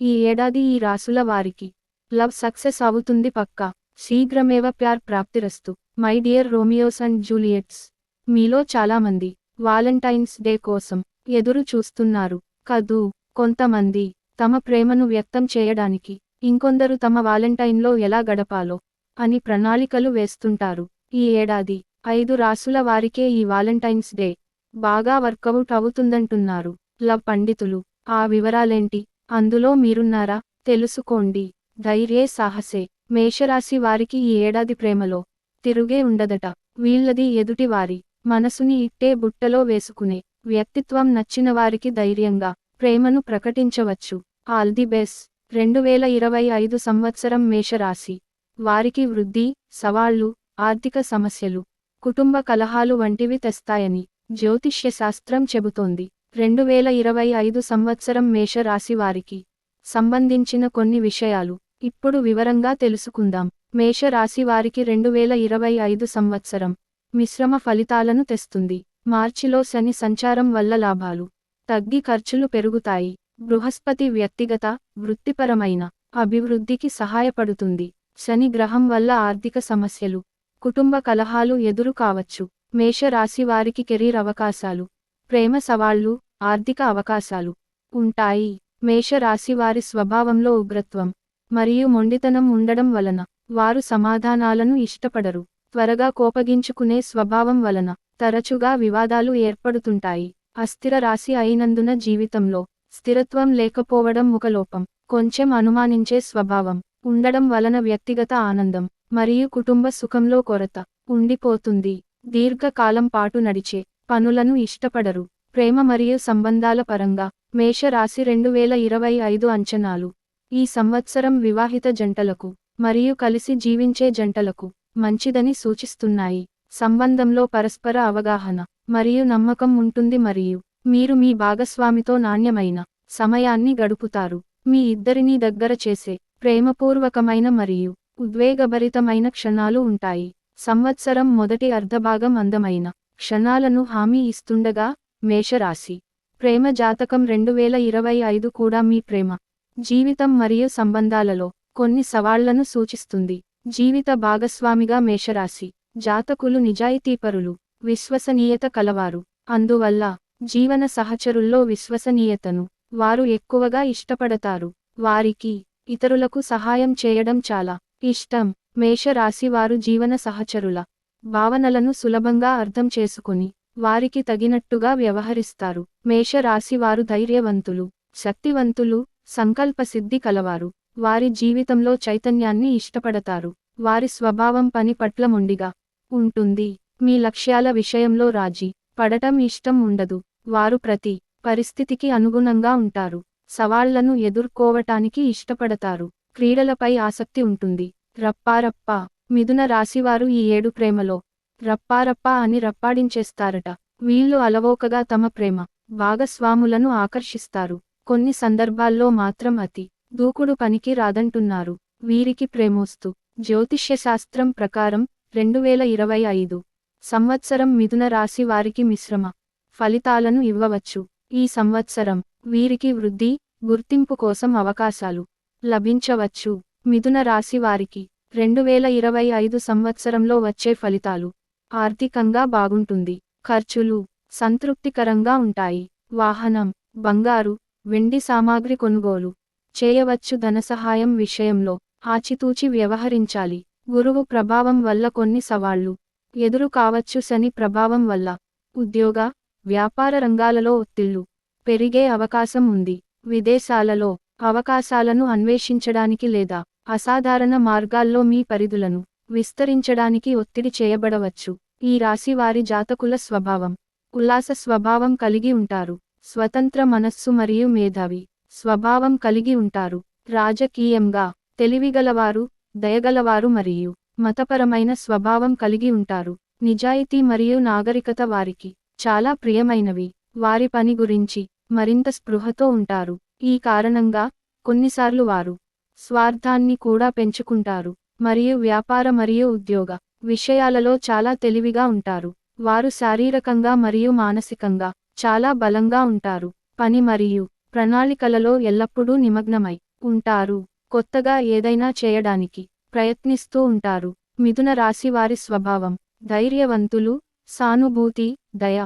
ఈ ఏడాది ఈ రాసుల వారికి లవ్ సక్సెస్ అవుతుంది పక్కా. శీఘ్రమేవ ప్యార్ ప్రాప్తిరస్తు. My dear Romeos and Juliets, మీలో చాలామంది వాలెంటైన్స్ డే కోసం ఎదురు చూస్తున్నారు కదూ. కొంతమంది తమ ప్రేమను వ్యక్తం చేయడానికి, ఇంకొందరు తమ వాలెంటైన్లో ఎలా గడపాలో అని ప్రణాళికలు వేస్తుంటారు. ఈ ఏడాది 5 రాసుల వారికే ఈ వాలెంటైన్స్ డే బాగా వర్కౌట్ అవుతుందంటున్నారు లవ్ పండితులు. ఆ వివరాలేంటి, అందులో మీరున్నారా? తెలుసుకోండి. ధైర్యే సాహసే. మేషరాశి వారికి ఈ ఏడాది ప్రేమలో తిరుగే ఉండదట. వీళ్ళది ఎదుటివారి మనసుని ఇట్టే బుట్టలో వేసుకునే వ్యక్తిత్వం. నచ్చిన వారికి ధైర్యంగా ప్రేమను ప్రకటించవచ్చు. All the best. 2025 సంవత్సరం మేషరాశి వారికి వృద్ధి, సవాళ్లు, ఆర్థిక సమస్యలు, కుటుంబ కలహాలు వంటివి తెస్తాయని జ్యోతిష్య శాస్త్రం చెబుతోంది. 2025 సంవత్సరం మేషరాశి వారికి సంబంధించిన కొన్ని విషయాలు ఇప్పుడు వివరంగా తెలుసుకుందాం. మేషరాశి వారికి 2025 సంవత్సరం మిశ్రమ ఫలితాలను తెస్తుంది. మార్చిలో శని సంచారం వల్ల లాభాలు తగ్గి ఖర్చులు పెరుగుతాయి. బృహస్పతి వ్యక్తిగత, వృత్తిపరమైన అభివృద్ధికి సహాయపడుతుంది. శని గ్రహం వల్ల ఆర్థిక సమస్యలు, కుటుంబ కలహాలు ఎదురు కావచ్చు. మేషరాశి వారికి కెరీర్ అవకాశాలు, ప్రేమ సవాళ్లు, ఆర్థిక అవకాశాలు ఉంటాయి. మేషరాశి వారి స్వభావంలో ఉగ్రత్వం మరియు మొండితనం ఉండడం వలన వారు సమాధానాలను ఇష్టపడరు. త్వరగా కోపగించుకునే స్వభావం వలన తరచుగా వివాదాలు ఏర్పడుతుంటాయి. అస్థిర రాశి అయినందున జీవితంలో స్థిరత్వం లేకపోవడం ఒక లోపం. కొంచెం అనుమానించే స్వభావం ఉండడం వలన వ్యక్తిగత ఆనందం మరియు కుటుంబ సుఖంలో కొరత ఉండిపోతుంది. దీర్ఘకాలం పాటు నడిచే పనులను ఇష్టపడరు. ప్రేమ మరియు సంబంధాల పరంగా మేషరాశి 2025 అంచనాలు. ఈ సంవత్సరం వివాహిత జంటలకు మరియు కలిసి జీవించే జంటలకు మంచిదని సూచిస్తున్నాయి. సంబంధంలో పరస్పర అవగాహన మరియు నమ్మకం ఉంటుంది మరియు మీరు మీ భాగస్వామితో నాణ్యమైన సమయాన్ని గడుపుతారు. మీ ఇద్దరినీ దగ్గర చేసే ప్రేమపూర్వకమైన మరియు ఉద్వేగభరితమైన క్షణాలు ఉంటాయి. సంవత్సరం మొదటి అర్ధభాగం అందమైన క్షణాలను హామీ ఇస్తుండగా మేషరాశి ప్రేమ జాతకం 2025 కూడా మీ ప్రేమ జీవితం మరియు సంబంధాలలో కొన్ని సవాళ్లను సూచిస్తుంది. జీవిత భాగస్వామిగా మేషరాశి జాతకులు నిజాయితీపరులు, విశ్వసనీయత కలవారు. అందువల్ల జీవన సహచరుల్లో విశ్వసనీయతను వారు ఎక్కువగా ఇష్టపడతారు. వారికి ఇతరులకు సహాయం చేయడం చాలా ఇష్టం. మేషరాశి వారు జీవన సహచరుల భావనలను సులభంగా అర్థం చేసుకుని వారికి తగినట్టుగా వ్యవహరిస్తారు. మేషరాశి వారు ధైర్యవంతులు, శక్తివంతులు, సంకల్పసిద్ధి కలవారు. వారి జీవితంలో చైతన్యాన్ని ఇష్టపడతారు. వారి స్వభావం పని పట్ల మొండిగా ఉంటుంది. మీ లక్ష్యాల విషయంలో రాజీ పడటం ఇష్టం ఉండదు. వారు ప్రతి పరిస్థితికి అనుగుణంగా ఉంటారు. సవాళ్లను ఎదుర్కోవటానికి ఇష్టపడతారు. క్రీడలపై ఆసక్తి ఉంటుంది. రప్పారప్ప. మిథున రాశివారు ఈ ఏడు ప్రేమలో రప్పారప్ప అని రప్పాడించేస్తారట. వీళ్ళు అలవోకగా తమ ప్రేమ భాగస్వాములను ఆకర్షిస్తారు. కొన్ని సందర్భాల్లో మాత్రం అతి దూకుడు పనికి రాదంటున్నారు. వీరికి ప్రేమోస్తు. జ్యోతిష్యశాస్త్రం ప్రకారం 2025 సంవత్సరం మిథున రాశి వారికి మిశ్రమ ఫలితాలను ఇవ్వవచ్చు. ఈ సంవత్సరం వీరికి వృద్ధి, గుర్తింపు కోసం అవకాశాలు లభించవచ్చు. మిథున రాశి వారికి 2025 సంవత్సరంలో వచ్చే ఫలితాలు: ఆర్థికంగా బాగుంటుంది. ఖర్చులు సంతృప్తికరంగా ఉంటాయి. వాహనం, బంగారు, వెండి సామాగ్రి కొనుగోలు చేయవచ్చు. ధనసహాయం విషయంలో ఆచితూచి వ్యవహరించాలి. గురువు ప్రభావం వల్ల కొన్ని సవాళ్లు ఎదురు కావచ్చు. శని ప్రభావం వల్ల ఉద్యోగ, వ్యాపార రంగాలలో ఒత్తిళ్లు పెరిగే అవకాశం ఉంది. విదేశాలలో అవకాశాలను అన్వేషించడానికి లేదా అసాధారణ మార్గాల్లో మీ పరిధులను విస్తరించడానికి ఒత్తిడి చేయబడవచ్చు. ఈ రాశి వారి జాతకుల స్వభావం ఉల్లాస స్వభావం కలిగి ఉంటారు. స్వతంత్ర మనస్సు మరియు మేధావి స్వభావం కలిగి ఉంటారు. రాజకీయంగా తెలివిగలవారు, దయగలవారు మరియు మతపరమైన స్వభావం కలిగి ఉంటారు. నిజాయితీ మరియు నాగరికత వారికి చాలా ప్రియమైనవి. వారి పని గురించి మరింత స్పృహతో ఉంటారు. ఈ కారణంగా కొన్నిసార్లు వారు స్వార్థాన్ని కూడా పెంచుకుంటారు మరియు వ్యాపార మరియు ఉద్యోగ విషయాలలో చాలా తెలివిగా ఉంటారు. వారు శారీరకంగా మరియు మానసికంగా చాలా బలంగా ఉంటారు. పని మరియు ప్రణాళికలలో ఎల్లప్పుడూ నిమగ్నమై ఉంటారు. కొత్తగా ఏదైనా చేయడానికి ప్రయత్నిస్తూ ఉంటారు. మిథున రాశి వారి స్వభావం ధైర్యవంతులు, సానుభూతి, దయ,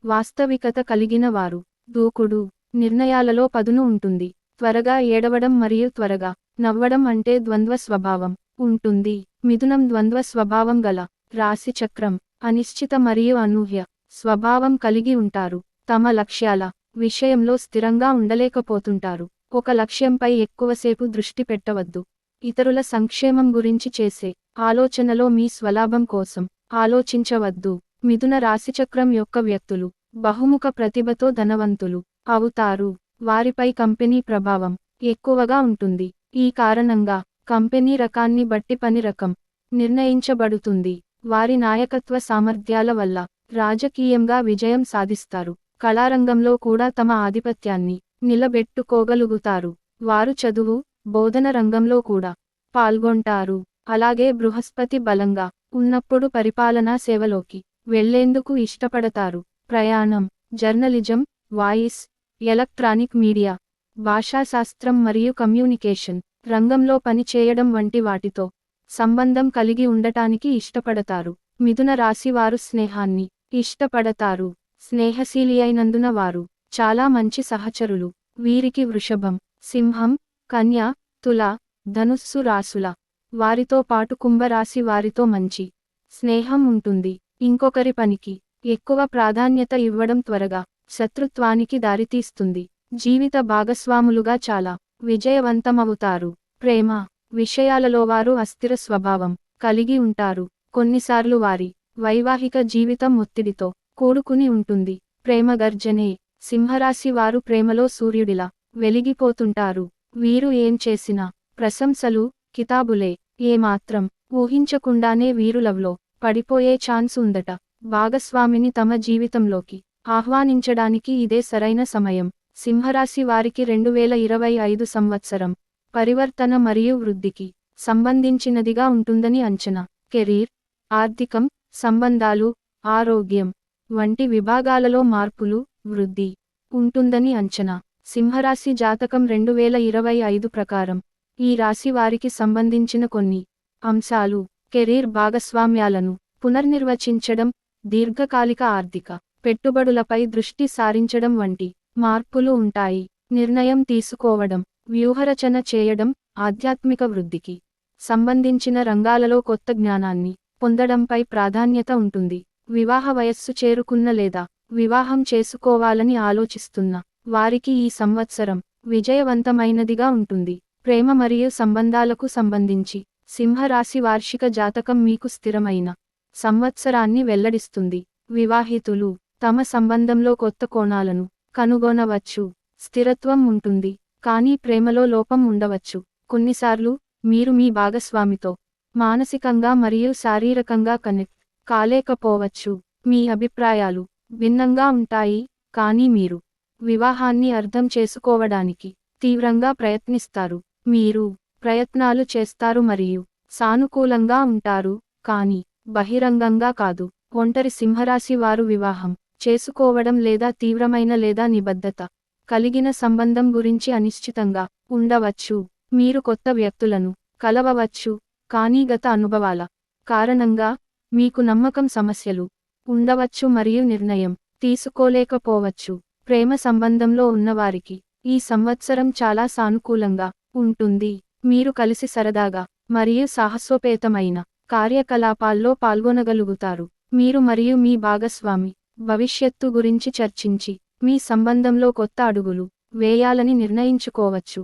వాస్తవికత కలిగిన వారు. దూకుడు, నిర్ణయాలలో పదును ఉంటుంది. త్వరగా ఏడవడం మరియు త్వరగా నవ్వడం అంటే ద్వంద్వ స్వభావం ఉంటుంది. మిథునం ద్వంద్వ స్వభావం గల రాశి చక్రం. అనిశ్చిత మరియు అనూహ్య స్వభావం కలిగి ఉంటారు. తమ లక్ష్యాల విషయంలో స్థిరంగా ఉండలేకపోతుంటారు. ఒక లక్ష్యంపై ఎక్కువసేపు దృష్టి పెట్టవద్దు. ఇతరుల సంక్షేమం గురించి చేసే ఆలోచనలో మీ స్వలాభం కోసం ఆలోచించవద్దు. మిథున రాశిచక్రం యొక్క వ్యక్తులు బహుముఖ ప్రతిభతో ధనవంతులు అవుతారు. వారిపై కంపెనీ ప్రభావం ఎక్కువగా ఉంటుంది. ఈ కారణంగా కంపెనీ రకాన్ని బట్టి పని రకం నిర్ణయించబడుతుంది. వారి నాయకత్వ సామర్థ్యాల వల్ల రాజకీయంగా విజయం సాధిస్తారు. కళారంగంలో కూడా తమ ఆధిపత్యాన్ని నిలబెట్టుకోగలుగుతారు. వారు చదువు, బోధన రంగంలో కూడా పాల్గొంటారు. అలాగే బృహస్పతి బలంగా ఉన్నప్పుడు పరిపాలనా సేవలోకి వెళ్లేందుకు ఇష్టపడతారు. ప్రయాణం, జర్నలిజం, వాయిస్, ఎలక్ట్రానిక్ మీడియా, భాషాశాస్త్రం మరియు కమ్యూనికేషన్ రంగంలో పనిచేయడం వంటి వాటితో సంబంధం కలిగి ఉండటానికి ఇష్టపడతారు. మిథున రాశి వారు స్నేహాన్ని ఇష్టపడతారు. స్నేహశీలి అయినందున వారు చాలా మంచి సహచరులు. వీరికి వృషభం, సింహం, కన్య, తుల, ధనుస్సు రాశుల వారితో పాటు కుంభరాశి వారితో మంచి స్నేహం ఉంటుంది. ఇంకొకరి పనికి ఎక్కువ ప్రాధాన్యత ఇవ్వడం త్వరగా శత్రుత్వానికి దారితీస్తుంది. జీవిత భాగస్వాములుగా చాలా విజయవంతమవుతారు. ప్రేమ విషయాలలో వారు అస్థిర స్వభావం కలిగి ఉంటారు. కొన్నిసార్లు వారి వైవాహిక జీవితం ఒత్తిడితో కూడుకుని ఉంటుంది. ప్రేమ గర్జనే సింహరాశి వారు ప్రేమలో సూర్యుడిలా వెలిగిపోతుంటారు. వీరు ఏం చేసినా ప్రశంసలు, కితాబులే. ఏమాత్రం ఊహించకుండానే వీరు లవ్లో పడిపోయే ఛాన్స్ ఉందట. భాగస్వామిని తమ జీవితంలోకి ఆహ్వానించడానికి ఇదే సరైన సమయం. సింహరాశి వారికి 2025 సంవత్సరం పరివర్తన మరియు వృద్ధికి సంబంధించినదిగా ఉంటుందని అంచనా. కెరీర్, ఆర్థికం, సంబంధాలు, ఆరోగ్యం వంటి విభాగాలలో మార్పులు, వృద్ధి ఉంటుందని అంచనా. సింహరాశి జాతకం 2025 ప్రకారం ఈ రాశి వారికి సంబంధించిన కొన్ని అంశాలు: కెరీర్ భాగస్వామ్యాలను పునర్నిర్వచించడం, దీర్ఘకాలిక ఆర్థిక పెట్టుబడులపై దృష్టి సారించడం వంటి మార్పులు ఉంటాయి. నిర్ణయం తీసుకోవడం, వ్యూహరచన చేయడం, ఆధ్యాత్మిక వృద్ధికి సంబంధించిన రంగాలలో కొత్త జ్ఞానాన్ని పొందడంపై ప్రాధాన్యత ఉంటుంది. వివాహ వయస్సు చేరుకున్న లేదా వివాహం చేసుకోవాలని ఆలోచిస్తున్న వారికి ఈ సంవత్సరం విజయవంతమైనదిగా ఉంటుంది. ప్రేమ మరియు సంబంధాలకు సంబంధించి సింహరాశి వార్షిక జాతకం మీకు స్థిరమైన సంవత్సరాన్ని వెల్లడిస్తుంది. వివాహితులు తమ సంబంధంలో కొత్త కోణాలను కనుగొనవచ్చు. స్థిరత్వం ఉంటుంది, కానీ ప్రేమలో లోపం ఉండవచ్చు. కొన్నిసార్లు మీరు మీ భాగస్వామితో మానసికంగా మరియు శారీరకంగా కనెక్ట్ కాలేకపోవచ్చు. మీ అభిప్రాయాలు భిన్నంగా ఉంటాయి, కానీ మీరు వివాహాన్ని అర్థం చేసుకోవడానికి తీవ్రంగా ప్రయత్నిస్తారు. మీరు ప్రయత్నాలు చేస్తారు మరియు సానుకూలంగా ఉంటారు, కానీ బహిరంగంగా కాదు. ఒంటరి సింహరాశి వారు వివాహం చేసుకోవడం లేదా తీవ్రమైన లేదా నిబద్ధత కలిగిన సంబంధం గురించి అనిశ్చితంగా ఉండవచ్చు. మీరు కొత్త వ్యక్తులను కలవవచ్చు, కానీ గత అనుభవాల కారణంగా మీకు నమ్మకం సమస్యలు ఉండవచ్చు మరియు నిర్ణయం తీసుకోలేకపోవచ్చు. ప్రేమ సంబంధంలో ఉన్నవారికి ఈ సంవత్సరం చాలా సానుకూలంగా ఉంటుంది. మీరు కలిసి సరదాగా మరియు సాహసోపేతమైన కార్యకలాపాల్లో పాల్గొనగలుగుతారు. మీరు మరియు మీ భాగస్వామి భవిష్యత్తు గురించి చర్చించి మీ సంబంధంలో కొత్త అడుగులు వేయాలని నిర్ణయించుకోవచ్చు.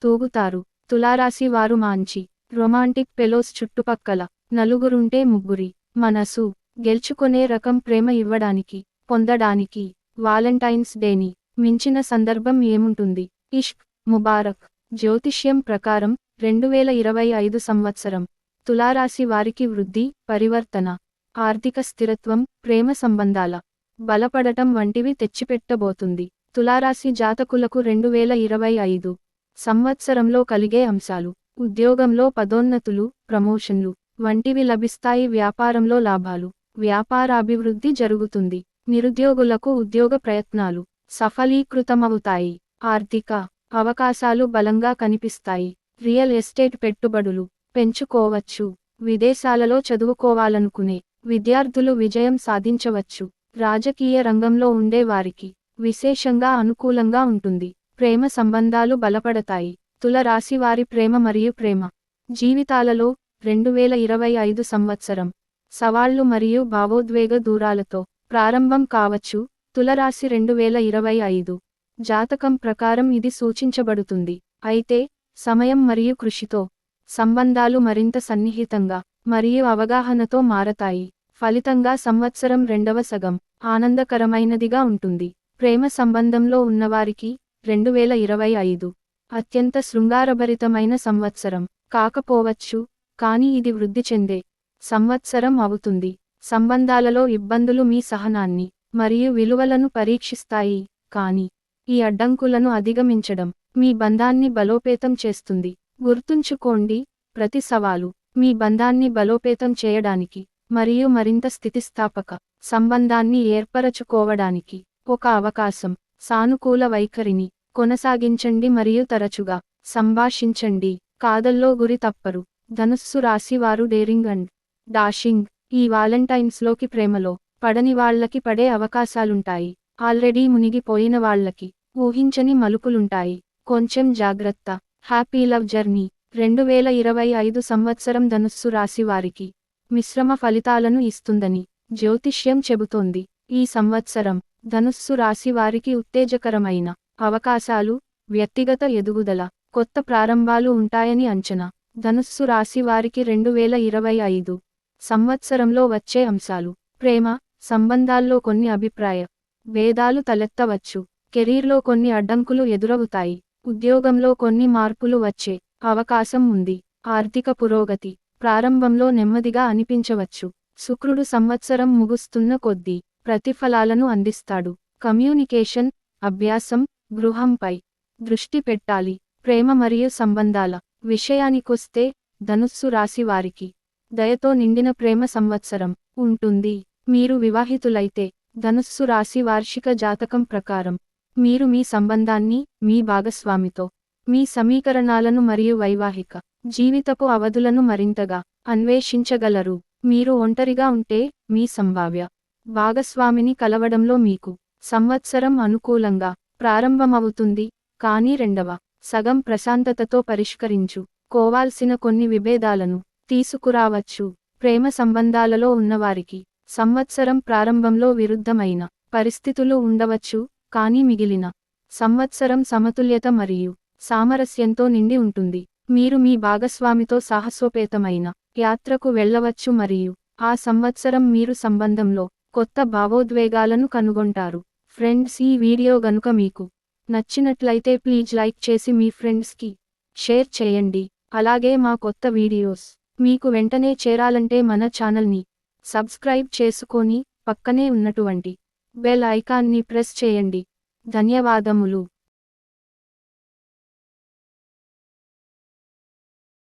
తూగుతారు. తులారాశి వారు మంచి రొమాంటిక్ పెలోస్ చుట్టుపక్కల నలుగురుంటే ముగ్గురి మనసు గెలుచుకునే రకం. ప్రేమ ఇవ్వడానికి, పొందడానికి వాలంటైన్స్ డేని మించిన సందర్భం ఏముంటుంది? ఇష్క్ ముబారక్. జ్యోతిష్యం ప్రకారం 2025 సంవత్సరం తులారాశి వారికి వృద్ధి, పరివర్తన, ఆర్థిక స్థిరత్వం, ప్రేమ సంబంధాల బలపడటం వంటివి తెచ్చిపెట్టబోతుంది. తులారాశి జాతకులకు 2025 సంవత్సరంలో కలిగే అంశాలు: ఉద్యోగంలో పదోన్నతులు, ప్రమోషన్లు వంటివి లభిస్తాయి. వ్యాపారంలో లాభాలు, వ్యాపారాభివృద్ధి జరుగుతుంది. నిరుద్యోగులకు ఉద్యోగ ప్రయత్నాలు సఫలీకృతమవుతాయి. ఆర్థిక అవకాశాలు బలంగా కనిపిస్తాయి. రియల్ ఎస్టేట్ పెట్టుబడులు పెంచుకోవచ్చు. విదేశాలలో చదువుకోవాలనుకునే విద్యార్థులు విజయం సాధించవచ్చు. రాజకీయ రంగంలో ఉండే వారికి విశేషంగా అనుకూలంగా ఉంటుంది. ప్రేమ సంబంధాలు బలపడతాయి. తుల రాశి వారి ప్రేమ మరియు ప్రేమ జీవితాలలో 2025 సంవత్సరం సవాళ్లు మరియు భావోద్వేగ దూరాలతో ప్రారంభం కావచ్చు. తులరాశి 2025 జాతకం ప్రకారం ఇది సూచించబడుతుంది. అయితే సమయం మరియు కృషితో సంబంధాలు మరింత సన్నిహితంగా మరియు అవగాహనతో మారతాయి. ఫలితంగా సంవత్సరం రెండవ సగం ఆనందకరమైనదిగా ఉంటుంది. ప్రేమ సంబంధంలో ఉన్నవారికి 2025 అత్యంత శృంగారభరితమైన సంవత్సరం కాకపోవచ్చు, కానీ ఇది వృద్ధి చెందే సంవత్సరం అవుతుంది. సంబంధాలలో ఇబ్బందులు మీ సహనాన్ని మరియు విలువలను పరీక్షిస్తాయి, కానీ ఈ అడ్డంకులను అధిగమించడం మీ బంధాన్ని బలోపేతం చేస్తుంది. గుర్తుంచుకోండి, ప్రతి సవాలు మీ బంధాన్ని బలోపేతం చేయడానికి మరియు మరింత స్థితిస్థాపక సంబంధాన్ని ఏర్పరచుకోవడానికి ఒక అవకాశం. సానుకూల వైఖరిని కొనసాగించండి మరియు తరచుగా సంభాషించండి. కాదల్లో గురి తప్పరు. ధనుస్సు రాశి వారు డేరింగ్ అండ్ డాషింగ్ ఈ వాలంటైన్స్లోకి ప్రేమలో పడని వాళ్లకి పడే అవకాశాలుంటాయి. ఆల్రెడీ మునిగిపోయిన వాళ్లకి ఊహించని మలుపులుంటాయి. కొంచెం జాగ్రత్త. Happy love journey. 2025 సంవత్సరం ధనుస్సు రాశి వారికి మిశ్రమ ఫలితాలను ఇస్తుందని జ్యోతిష్యం చెబుతోంది. ఈ సంవత్సరం ధనుస్సు రాశి వారికి ఉత్తేజకరమైన అవకాశాలు, వ్యక్తిగత ఎదుగుదల, కొత్త ప్రారంభాలు ఉంటాయని అంచనా. ధనుస్సు రాశి వారికి 2025 సంవత్సరంలో వచ్చే అంశాలు: ప్రేమ సంబంధాల్లో కొన్ని అభిప్రాయ భేదాలు తలెత్తవచ్చు. కెరీర్లో కొన్ని అడ్డంకులు ఎదురవుతాయి. ఉద్యోగంలో కొన్ని మార్పులు వచ్చే అవకాశం ఉంది. ఆర్థిక పురోగతి ప్రారంభంలో నెమ్మదిగా అనిపించవచ్చు. శుక్రుడు సంవత్సరం ముగుస్తున్న కొద్దీ ప్రతిఫలాలను అందిస్తాడు. కమ్యూనికేషన్, అభ్యాసం, గృహంపై దృష్టి పెట్టాలి. ప్రేమ మరియు సంబంధాల విషయానికొస్తే ధనుస్సు రాశి వారికి దయతో నిండిన ప్రేమ సంవత్సరం ఉంటుంది. మీరు వివాహితులైతే ధనుస్సు రాశి వార్షిక జాతకం ప్రకారం మీరు మీ సంబంధాన్ని మీ భాగస్వామితో మీ సమీకరణాలను మరియు వైవాహిక జీవితపు అవధులను మరింతగా అన్వేషించగలరు. మీరు ఒంటరిగా ఉంటే మీ సంభావ్య భాగస్వామిని కలవడంలో మీకు సంవత్సరం అనుకూలంగా ప్రారంభమవుతుంది, కానీ రెండవ సగం ప్రశాంతతతో పరిష్కరించుకోవాల్సిన కొన్ని విభేదాలను తీసుకురావచ్చు. ప్రేమ సంబంధాలలో ఉన్నవారికి సంవత్సరం ప్రారంభంలో విరుద్ధమైన పరిస్థితులు ఉండవచ్చు, కానీ మిగిలిన సంవత్సరం సమతుల్యత మరియు సామరస్యంతో నిండి ఉంటుంది. మీరు మీ భాగస్వామితో సాహసోపేతమైన యాత్రకు వెళ్ళవచ్చు మరియు ఆ సంవత్సరం మీరు సంబంధంలో కొత్త భావోద్వేగాలను కనుగొంటారు. ఫ్రెండ్స్, ఈ వీడియో గనుక మీకు నచ్చినట్లయితే ప్లీజ్ లైక్ చేసి మీ ఫ్రెండ్స్కి షేర్ చేయండి. అలాగే మా కొత్త వీడియోస్ మీకు వెంటనే చేరాలంటే మన ఛానల్ని సబ్స్క్రైబ్ చేసుకొని పక్కనే ఉన్నటువంటి బెల్ ఐకాన్ని ప్రెస్ చేయండి. ధన్యవాదములు.